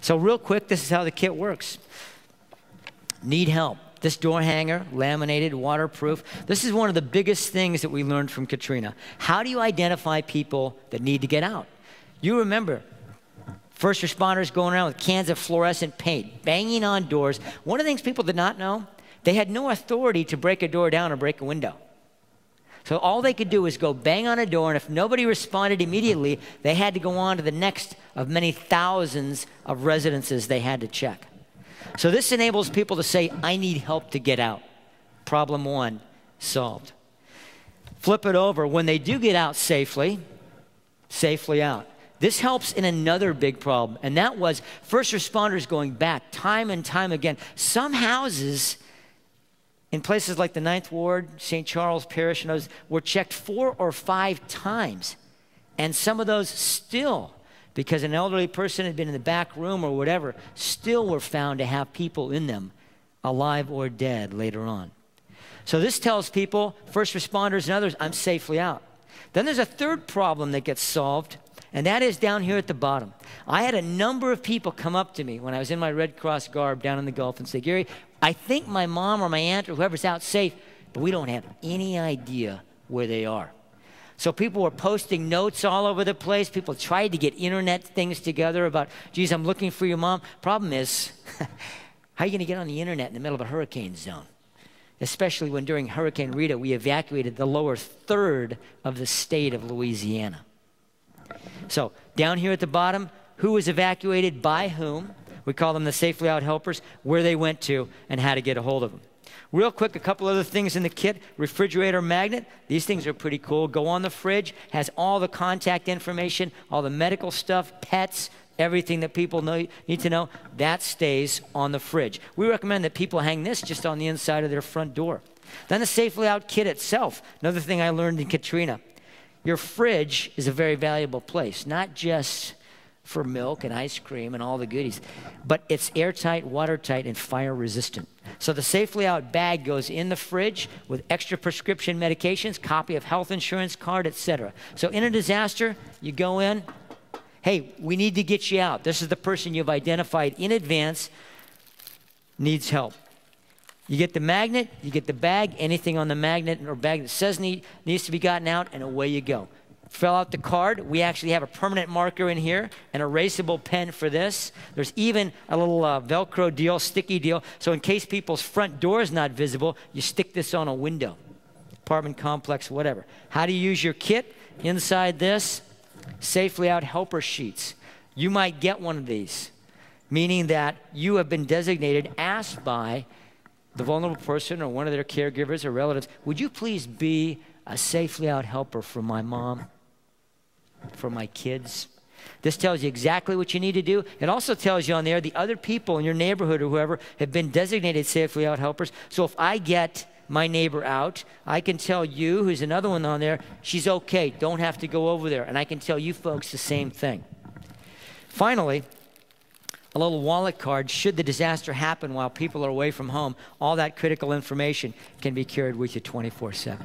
So real quick, this is how the kit works. Need help. This door hanger, laminated, waterproof. This is one of the biggest things that we learned from Katrina. How do you identify people that need to get out? You remember first responders going around with cans of fluorescent paint, banging on doors. One of the things people did not know, they had no authority to break a door down or break a window. So all they could do was go bang on a door, and if nobody responded immediately, they had to go on to the next of many thousands of residences they had to check. So this enables people to say, I need help to get out. Problem one, solved. Flip it over. When they do get out safely out. This helps in another big problem, and that was first responders going back time and time again. Some houses in places like the 9th Ward, St. Charles Parish, and those were checked 4 or 5 times. And some of those still, because an elderly person had been in the back room or whatever, still were found to have people in them, alive or dead later on. So this tells people, first responders and others, I'm safely out. Then there's a third problem that gets solved, and that is down here at the bottom. I had a number of people come up to me when I was in my Red Cross garb down in the Gulf and say, Gary, I think my mom or my aunt or whoever's out safe, but we don't have any idea where they are. So people were posting notes all over the place. People tried to get internet things together about, geez, I'm looking for your mom. Problem is, how are you going to get on the internet in the middle of a hurricane zone? Especially when during Hurricane Rita, we evacuated the lower third of the state of Louisiana. So down here at the bottom, who was evacuated by whom? We call them the safely out helpers, where they went to and how to get a hold of them. Real quick, a couple other things in the kit. Refrigerator magnet. These things are pretty cool. Go on the fridge, has all the contact information, all the medical stuff, pets, everything that people need to know. That stays on the fridge. We recommend that people hang this just on the inside of their front door. Then the safely out kit itself. Another thing I learned in Katrina. Your fridge is a very valuable place, not just for milk and ice cream and all the goodies, but it's airtight, watertight, and fire resistant. So the safely out bag goes in the fridge with extra prescription medications, copy of health insurance card, etc. So in a disaster, you go in, hey, we need to get you out. This is the person you've identified in advance needs help. You get the magnet, you get the bag, anything on the magnet or bag that says needs to be gotten out, and away you go. Fill out the card. We actually have a permanent marker in here, an erasable pen for this. There's even a little Velcro deal, sticky deal. So in case people's front door is not visible, you stick this on a window, apartment complex, whatever. How do you use your kit? Inside this, safely out helper sheets. You might get one of these, meaning that you have been designated, asked by the vulnerable person or one of their caregivers or relatives, would you please be a safely out helper for my mom, for my kids? This tells you exactly what you need to do. It also tells you on there the other people in your neighborhood or whoever have been designated safely out helpers. So if I get my neighbor out, I can tell you, who's another one on there, she's okay, don't have to go over there. And I can tell you folks the same thing. Finally, a little wallet card, should the disaster happen while people are away from home, all that critical information can be carried with you 24/7.